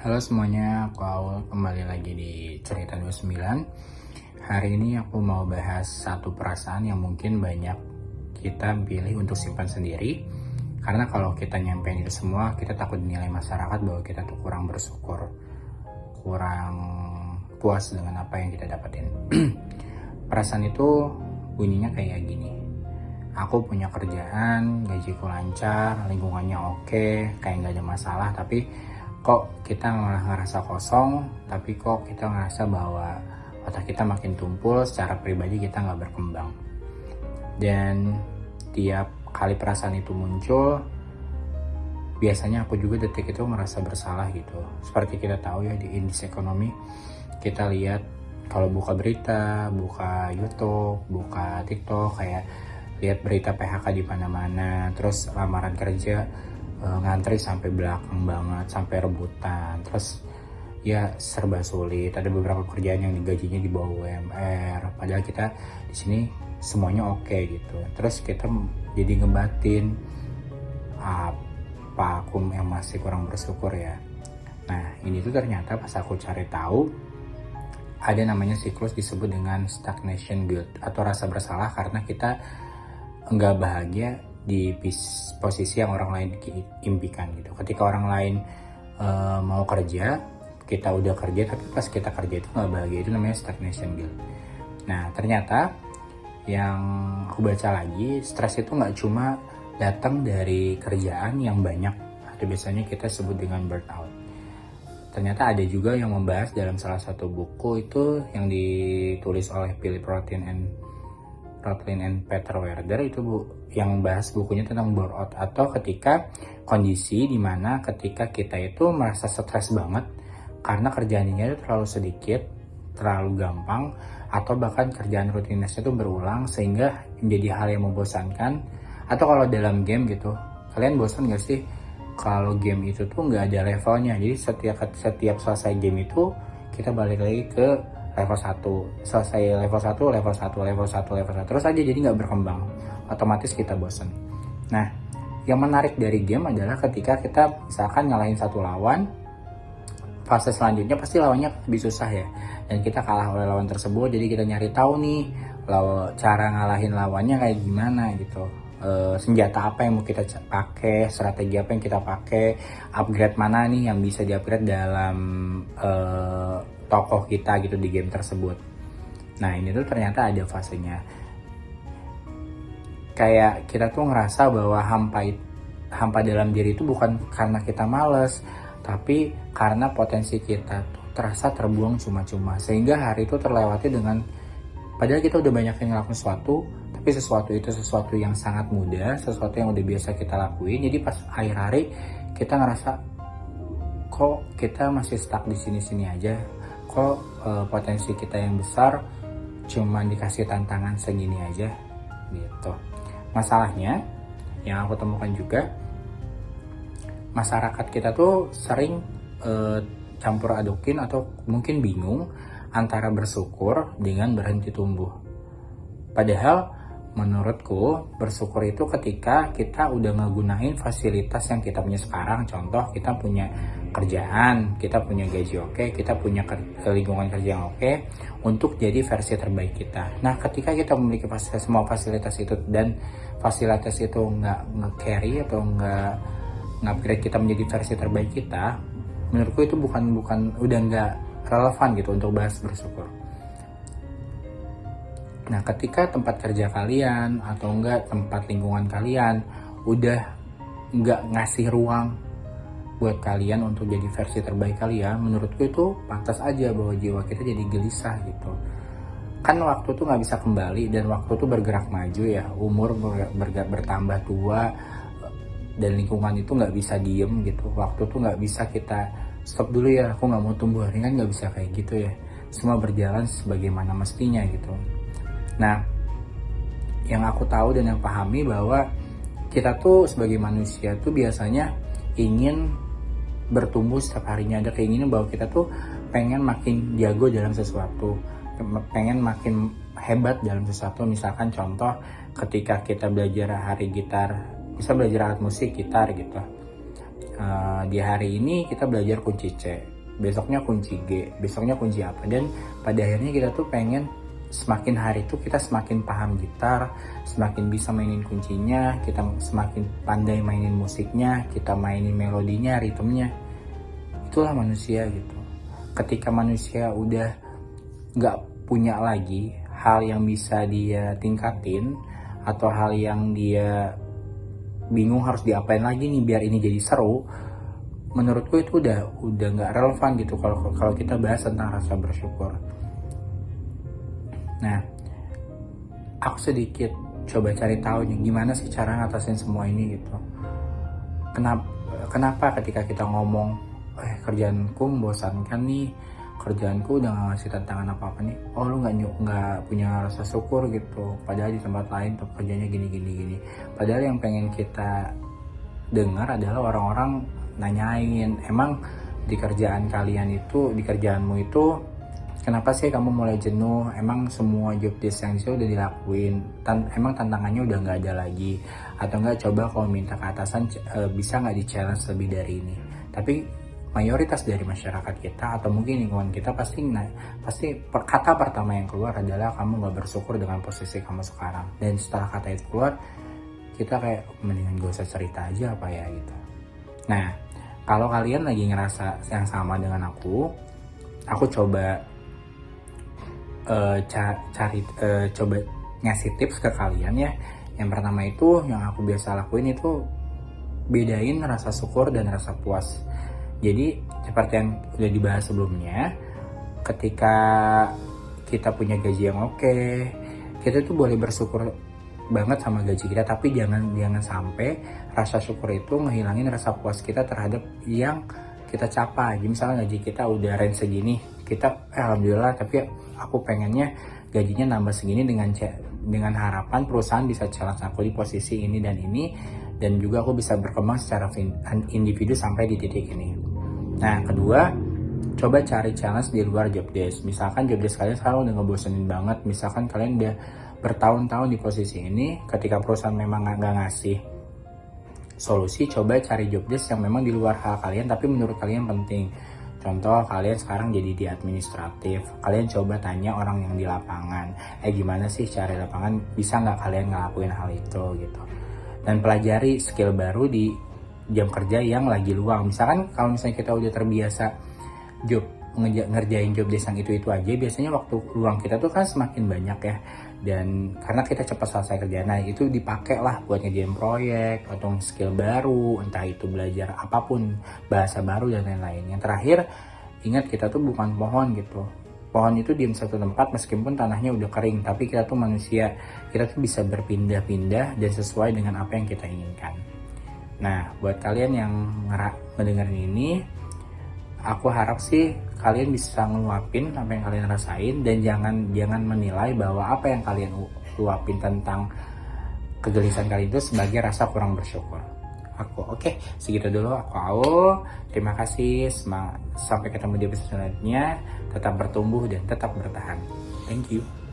Halo semuanya, aku Aul kembali lagi di Cerita 29. Hari ini aku mau bahas satu perasaan yang mungkin banyak kita pilih untuk simpan sendiri. Karena kalau kita nyampein itu semua, kita takut dinilai masyarakat bahwa kita tuh kurang bersyukur, kurang puas dengan apa yang kita dapetin. Perasaan itu bunyinya kayak gini. Aku punya kerjaan, gajiku lancar, lingkungannya oke, kayak gak ada masalah, tapi kok kita malah ngerasa kosong, tapi kok kita ngerasa bahwa otak kita makin tumpul, secara pribadi kita nggak berkembang. Dan tiap kali perasaan itu muncul, biasanya aku juga detik itu merasa bersalah gitu. Seperti kita tahu ya, di indeks ekonomi, kita lihat kalau buka berita, buka YouTube, buka TikTok, kayak lihat berita PHK di mana-mana, terus lamaran kerja ngantri sampai belakang banget, sampai rebutan, terus ya serba sulit. Ada beberapa pekerjaan yang gajinya di bawah UMR, padahal kita di sini semuanya oke gitu. Terus kita jadi ngebatin, apa aku yang masih kurang bersyukur ya. Nah ini tuh ternyata pas aku cari tahu, ada namanya siklus disebut dengan stagnation guilt, atau rasa bersalah karena kita nggak bahagia di posisi yang orang lain impikan gitu. Ketika orang lain mau kerja, kita udah kerja, tapi pas kita kerja itu nggak bahagia, itu namanya stagnation guilt. Nah ternyata yang aku baca lagi, stres itu nggak cuma datang dari kerjaan yang banyak, atau biasanya kita sebut dengan burnout. Ternyata ada juga yang membahas dalam salah satu buku itu yang ditulis oleh Philip Rothstein and Peter Werder, itu yang bahas bukunya tentang burnout, atau ketika kondisi dimana ketika kita itu merasa stres banget karena kerjaannya itu terlalu sedikit, terlalu gampang, atau bahkan kerjaan rutinitasnya itu berulang sehingga menjadi hal yang membosankan. Atau kalau dalam game gitu, kalian bosan gak sih kalau game itu tuh nggak ada levelnya? Jadi setiap selesai game itu kita balik lagi ke level 1, selesai level 1, level 1, level 1, level 1, terus aja, jadi nggak berkembang, otomatis kita bosan. Nah yang menarik dari game adalah ketika kita misalkan ngalahin satu lawan, fase selanjutnya pasti lawannya lebih susah ya, dan kita kalah oleh lawan tersebut. Jadi kita nyari tahu nih cara ngalahin lawannya kayak gimana gitu, senjata apa yang mau kita pakai, strategi apa yang kita pakai, upgrade mana nih yang bisa di-upgrade dalam tokoh kita gitu di game tersebut. Nah ini tuh ternyata ada fasenya, kayak kita tuh ngerasa bahwa hampa dalam diri itu bukan karena kita males, tapi karena potensi kita tuh terasa terbuang cuma-cuma, sehingga hari itu terlewati dengan padahal kita udah banyak yang ngelakuin sesuatu, tapi sesuatu yang sangat mudah, sesuatu yang udah biasa kita lakuin. Jadi pas akhir hari kita ngerasa kok kita masih stuck di sini-sini aja, kok potensi kita yang besar cuma dikasih tantangan segini aja gitu. Masalahnya yang aku temukan juga, masyarakat kita tuh sering campur adukin atau mungkin bingung antara bersyukur dengan berhenti tumbuh. Padahal menurutku bersyukur itu ketika kita udah ngegunain fasilitas yang kita punya sekarang. Contoh, kita punya kerjaan, kita punya gaji oke, kita punya lingkungan kerja yang oke untuk jadi versi terbaik kita. Nah ketika kita memiliki semua fasilitas itu, dan fasilitas itu nggak nge-carry atau nggak upgrade kita menjadi versi terbaik kita, menurutku itu bukan udah nggak relevan gitu untuk bahas bersyukur. Nah ketika tempat kerja kalian atau enggak tempat lingkungan kalian udah nggak ngasih ruang buat kalian untuk jadi versi terbaik kalian, menurutku itu pantas aja bahwa jiwa kita jadi gelisah gitu. Kan waktu tuh nggak bisa kembali, dan waktu tuh bergerak maju ya, umur bertambah tua, dan lingkungan itu nggak bisa diem gitu. Waktu tuh nggak bisa kita stop dulu ya, aku nggak mau tumbuh, ini kan nggak bisa kayak gitu ya. Semua berjalan sebagaimana mestinya gitu. Nah yang aku tahu dan yang pahami bahwa kita tuh sebagai manusia tuh biasanya ingin bertumbuh setiap harinya. Ada keinginan bahwa kita tuh pengen makin jago dalam sesuatu, pengen makin hebat dalam sesuatu. Misalkan contoh, ketika kita belajar hari gitar, bisa belajar alat musik gitar gitu, di hari ini kita belajar kunci C, besoknya kunci G, besoknya kunci apa. Dan pada akhirnya kita tuh pengen semakin hari tuh kita semakin paham gitar, semakin bisa mainin kuncinya, kita semakin pandai mainin musiknya, kita mainin melodinya, ritmenya. Itulah manusia gitu. Ketika manusia udah nggak punya lagi hal yang bisa dia tingkatin, atau hal yang dia bingung harus diapain lagi nih biar ini jadi seru, menurutku itu udah nggak relevan gitu kalau kita bahas tentang rasa bersyukur. Nah, aku sedikit coba cari tahu nih gimana sih cara ngatasin semua ini gitu. Kenapa ketika kita ngomong kerjaanku membosankan nih, kerjaanku udah gak ngasih tantangan apa-apa nih, oh lu nggak punya rasa syukur gitu, padahal di tempat lain tuh kerjanya gini. Padahal yang pengen kita dengar adalah orang-orang nanyain, emang di kerjaan kalian itu, di kerjaanmu itu kenapa sih kamu mulai jenuh, emang semua job desk yang itu udah dilakuin, emang tantangannya udah nggak ada lagi, atau enggak coba kalau minta ke atasan bisa nggak di challenge lebih dari ini. Tapi mayoritas dari masyarakat kita atau mungkin lingkungan kita pasti kata pertama yang keluar adalah kamu nggak bersyukur dengan posisi kamu sekarang. Dan setelah kata itu keluar, kita kayak mendingan gak usah cerita aja apa ya gitu. Nah, kalau kalian lagi ngerasa yang sama dengan aku coba coba ngasih tips ke kalian ya. Yang pertama itu yang aku biasa lakuin itu bedain rasa syukur dan rasa puas. Jadi seperti yang udah dibahas sebelumnya, ketika kita punya gaji yang oke, kita tuh boleh bersyukur banget sama gaji kita, tapi jangan sampai rasa syukur itu ngehilangin rasa puas kita terhadap yang kita capai. Jadi misalnya gaji kita udah range segini, kita alhamdulillah, tapi aku pengennya gajinya nambah segini dengan harapan perusahaan bisa challenge aku di posisi ini, dan juga aku bisa berkembang secara individu sampai di titik ini. Nah, kedua, coba cari challenge di luar job desk. Misalkan job desk kalian sekarang udah ngebosenin banget, misalkan kalian udah bertahun-tahun di posisi ini, ketika perusahaan memang nggak ngasih solusi, coba cari job desk yang memang di luar hal kalian tapi menurut kalian penting. Contoh, kalian sekarang jadi di administratif, kalian coba tanya orang yang di lapangan, gimana sih cara di lapangan, bisa nggak kalian ngelakuin hal itu gitu. Dan pelajari skill baru di jam kerja yang lagi luang. Misalkan kalau misalnya kita udah terbiasa ngerjain job desk yang itu aja, biasanya waktu luang kita tuh kan semakin banyak ya. Dan karena kita cepat selesai kerjaan, nah itu dipakai lah buat ngerjain proyek atau skill baru, entah itu belajar apapun, bahasa baru dan lain-lain. Yang terakhir, ingat kita tuh bukan pohon gitu. Pohon itu diam satu tempat meskipun tanahnya udah kering, tapi kita tuh manusia, kita tuh bisa berpindah-pindah dan sesuai dengan apa yang kita inginkan. Nah, buat kalian yang mendengarin ini, aku harap sih kalian bisa ngeluapin apa yang kalian rasain, dan jangan menilai bahwa apa yang kalian luapin tentang kegelisahan kalian itu sebagai rasa kurang bersyukur. Oke, segitu dulu aku Aul. Terima kasih, sampai ketemu di episode selanjutnya. Tetap bertumbuh dan tetap bertahan. Thank you.